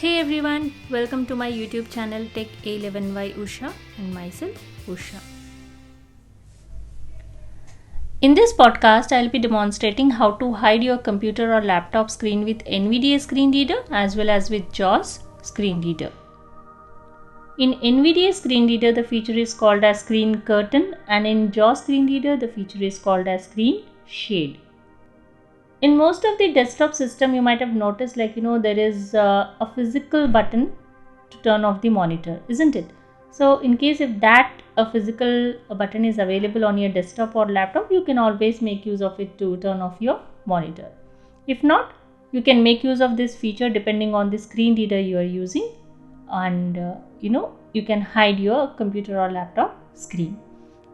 Hey everyone, welcome to my YouTube channel Tech A11 by Usha and myself Usha. In this podcast, I'll be demonstrating how to hide your computer or laptop screen with NVDA Screen Reader as well as with JAWS Screen Reader. In NVDA Screen Reader, the feature is called as Screen Curtain, and in JAWS Screen Reader, the feature is called as Screen Shade. In most of the desktop system, you might have noticed there is a physical button to turn off the monitor, isn't it? So in case if that a physical button is available on your desktop or laptop, you can always make use of it to turn off your monitor. If not, you can make use of this feature depending on the screen reader you are using, and you can hide your computer or laptop screen.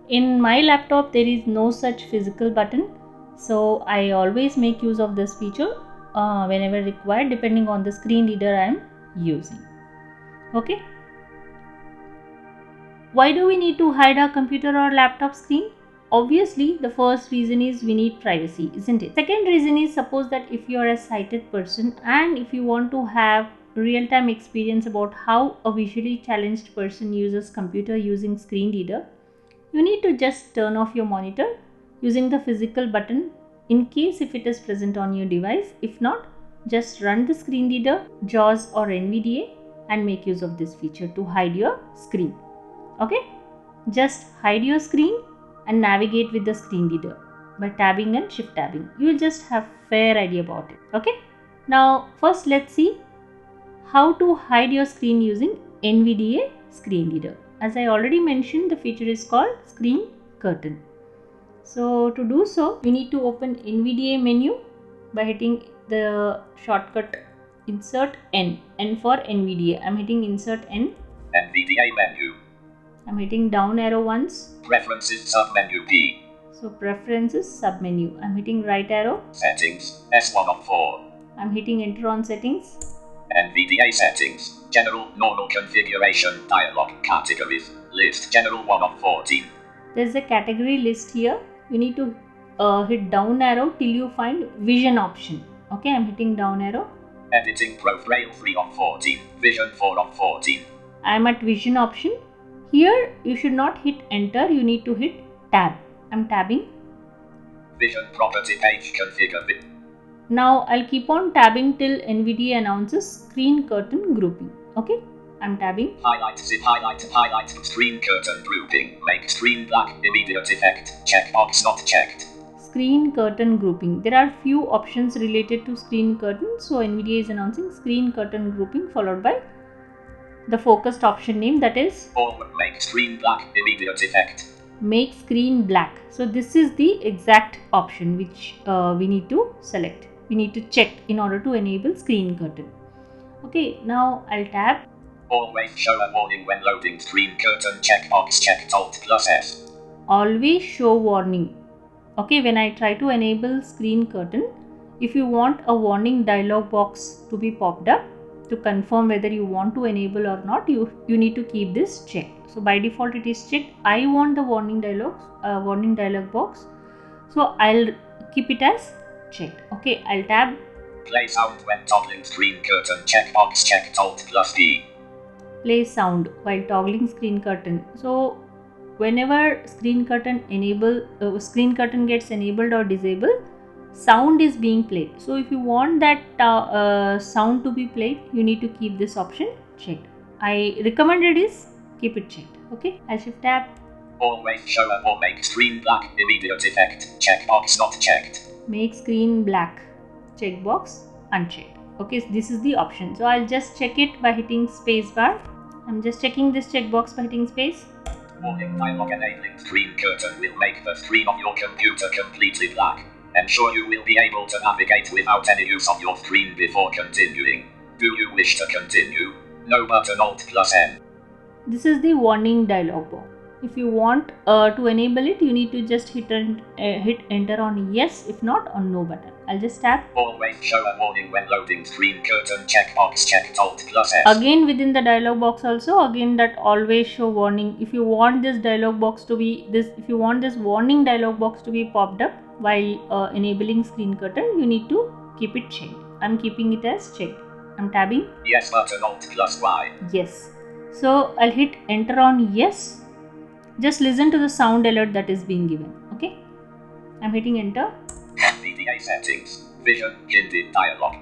In my laptop, there is no such physical button. So I always make use of this feature whenever required depending on the screen reader I am using. Okay. Why do we need to hide our computer or laptop screen? Obviously, the first reason is we need privacy, isn't it? Second reason is, suppose that if you are a sighted person and if you want to have real-time experience about how a visually challenged person uses computer using screen reader, you need to just turn off your monitor using the physical button in case if it is present on your device. If not, just run the screen reader, JAWS or NVDA, and make use of this feature to hide your screen. Okay, just hide your screen and navigate with the screen reader by tabbing and shift tabbing. You will just have fair idea about it. Okay, now first let's see how to hide your screen using NVDA screen reader. As I already mentioned, the feature is called Screen Curtain. So to do so, you need to open NVDA menu by hitting the shortcut Insert N. N for NVDA. I'm hitting Insert N. NVDA menu. I'm hitting down arrow once. Preferences submenu P. So Preferences submenu. I'm hitting right arrow. Settings S1 of 4. I'm hitting Enter on Settings. NVDA settings. General normal configuration dialog categories. List general 1 of 14. There's a category list here. You need to hit down arrow till you find vision option. Okay, I'm hitting down arrow. Editing Pro Braille 3 of 14. Vision 4 of 14. I'm at vision option. Here you should not hit enter, you need to hit tab. I'm tabbing. Vision property page configure. Now I'll keep on tabbing till NVDA announces screen curtain grouping. Okay, I'm tabbing. Highlight screen curtain grouping. Make screen black immediate effect. Checkbox not checked. Screen curtain grouping. There are few options related to screen curtain. So NVDA is announcing screen curtain grouping followed by the focused option name, that is make screen black immediate effect. Make screen black. So this is the exact option which we need to select. We need to check in order to enable screen curtain. Okay, now I'll tab. Always show a warning when loading screen curtain. Checkbox checked. Alt+S. Always show warning. Okay, when I try to enable screen curtain, if you want a warning dialog box to be popped up to confirm whether you want to enable or not, you need to keep this checked. So by default it is checked. I want the warning dialog box, so I'll keep it as checked. Okay, I'll tab. Play sound when toggling screen curtain. Checkbox checked. Alt+P. Play sound while toggling screen curtain. So whenever screen curtain gets enabled or disabled, sound is being played. So if you want that sound to be played, you need to keep this option checked. I recommended is keep it checked. Okay, I'll shift tab. Always show or make screen black immediate effect. Checkbox not checked. Make screen black. Checkbox unchecked. Okay, so this is the option. So I'll just check it by hitting space bar. I'm just checking this checkbox by hitting space. Warning dialog enabling screen curtain will make the screen of your computer completely black. Ensure you will be able to navigate without any use of your screen before continuing. Do you wish to continue? No button Alt+N. This is the warning dialog box. If you want to enable it, you need to just hit enter on yes, if not on no button. I'll just tap. Always show a warning when loading screen curtain. Checkbox checked. Alt+S. Again within the dialog box also, again that always show warning. If you want this dialog box to be if you want this warning dialog box to be popped up while enabling screen curtain, you need to keep it checked. I'm keeping it as checked. I'm tabbing. Yes button Alt plus Y. Yes. So I'll hit enter on yes. Just listen to the sound alert that is being given. Okay. I'm hitting enter. VDA settings. Vision hinted dialog.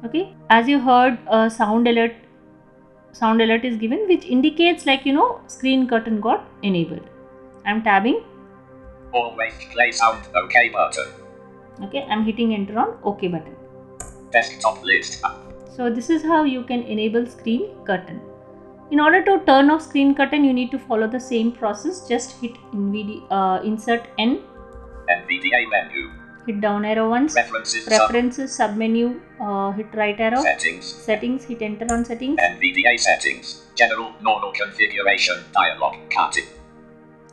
Okay. As you heard, a sound alert is given, which indicates like screen curtain got enabled. I'm tabbing. Always play sound OK button. Okay. I'm hitting enter on OK button. Desktop list. So this is how you can enable screen curtain. In order to turn off screen curtain, you need to follow the same process. Just hit insert N. NVDA menu. Hit down arrow once. Preferences. Submenu. Hit right arrow. Settings. Hit enter on settings. NVDA settings. General normal configuration dialog. Cutting.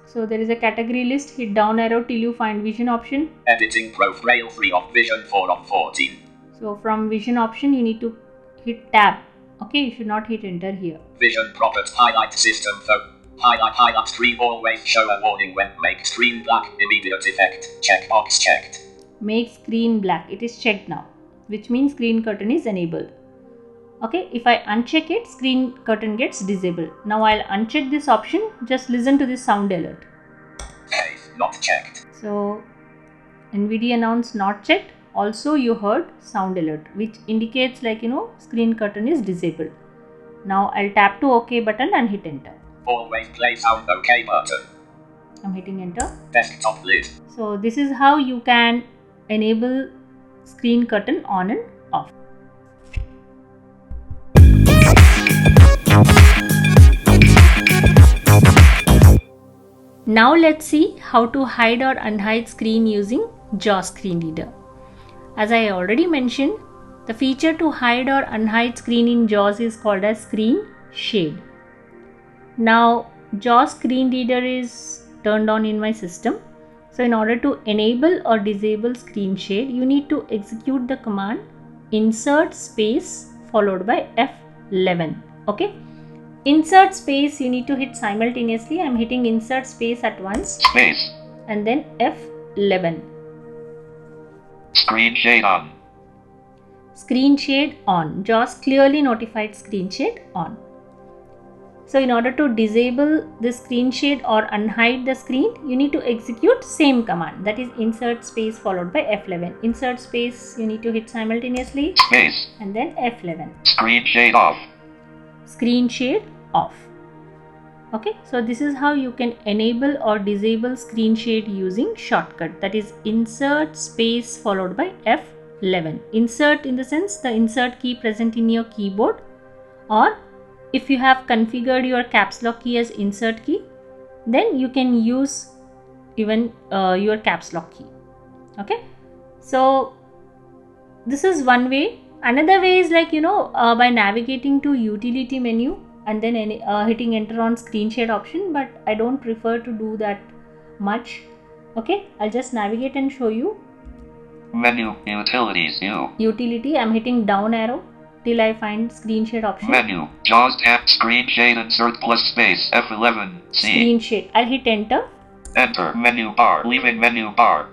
So there is a category list. Hit down arrow till you find vision option. Editing profile 3 of vision 4 of 14. So from vision option you need to hit tab. Okay, you should not hit enter here. Vision properties highlight system highlight screen always show a warning when make screen black immediate effect checkbox checked. Make screen black. It is checked now, which means screen curtain is enabled. Okay, if I uncheck it, screen curtain gets disabled. Now I'll uncheck this option. Just listen to this sound alert. Safe, not checked. So NVIDIA announced not checked. Also you heard sound alert, which indicates like screen curtain is disabled. Now I'll tap to OK button and hit enter. Always play sound OK button. I'm hitting enter. Desktop list. So this is how you can enable screen curtain on and off. Now let's see how to hide or unhide screen using JAWS Screen Reader. As I already mentioned, the feature to hide or unhide screen in JAWS is called as Screen Shade. Now JAWS Screen Reader is turned on in my system. So in order to enable or disable screen shade, you need to execute the command insert space followed by F11. Okay. Insert space you need to hit simultaneously. I'm hitting insert space at once. Space. And then F11. Screen shade on. Screen shade on. JAWS clearly notified screen shade on. So in order to disable the screen shade or unhide the screen, you need to execute same command, that is insert space followed by F11. Insert space you need to hit simultaneously. Space. And then F11. Screen shade off. Screen shade off. Okay, so this is how you can enable or disable screen shade using shortcut, that is insert space followed by F11. Insert in the sense the insert key present in your keyboard, or if you have configured your caps lock key as insert key, then you can use even your caps lock key. Okay, so this is one way. Another way is like by navigating to utility menu and then hitting enter on screen shade option, but I don't prefer to do that much. Okay, I'll just navigate and show you. Menu, utilities, utility, I'm hitting down arrow till I find screen shade option. Menu, JAWS tab, screen shade, insert plus space, F11, C. Screen shade, I'll hit enter. Enter, menu bar, leaving menu bar.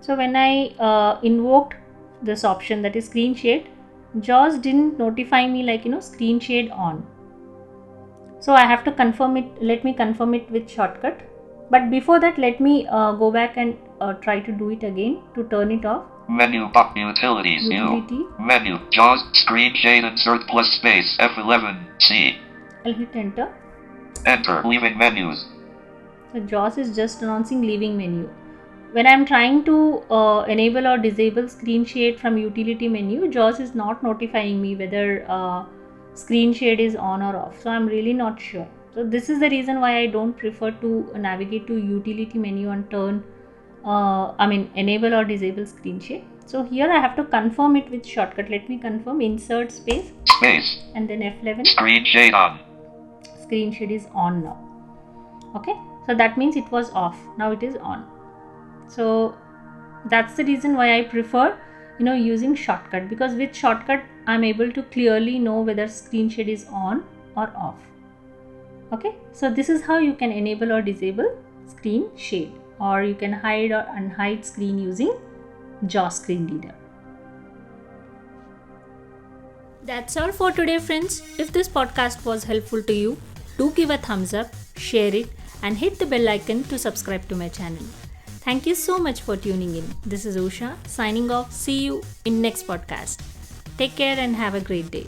So when I invoked this option, that is screen shade, JAWS didn't notify me like screen shade on. So I have to confirm it. Let me confirm it with shortcut. But before that, let me go back and try to do it again to turn it off. Menu bar, utilities, utility. Menu, JAWS, screen shade, insert plus space, F11, C. I'll hit enter. Enter, leaving menus. So JAWS is just announcing leaving menu. When I'm trying to enable or disable screen shade from utility menu, JAWS is not notifying me whether screen shade is on or off. So I'm really not sure. So this is the reason why I don't prefer to navigate to utility menu and turn enable or disable screen shade. So here I have to confirm it with shortcut. Let me confirm insert space and then F11. Screen shade on. Screen shade is on now. Okay, so that means it was off. Now it is on. So that's the reason why I prefer using shortcut, because with shortcut I'm able to clearly know whether screen shade is on or off. Okay, so this is how you can enable or disable screen shade, or you can hide or unhide screen using JAWS Screen Reader. That's all for today, friends. If this podcast was helpful to you, do give a thumbs up, share it, and hit the bell icon to subscribe to my channel. Thank you so much for tuning in. This is Usha signing off. See you in next podcast. Take care and have a great day.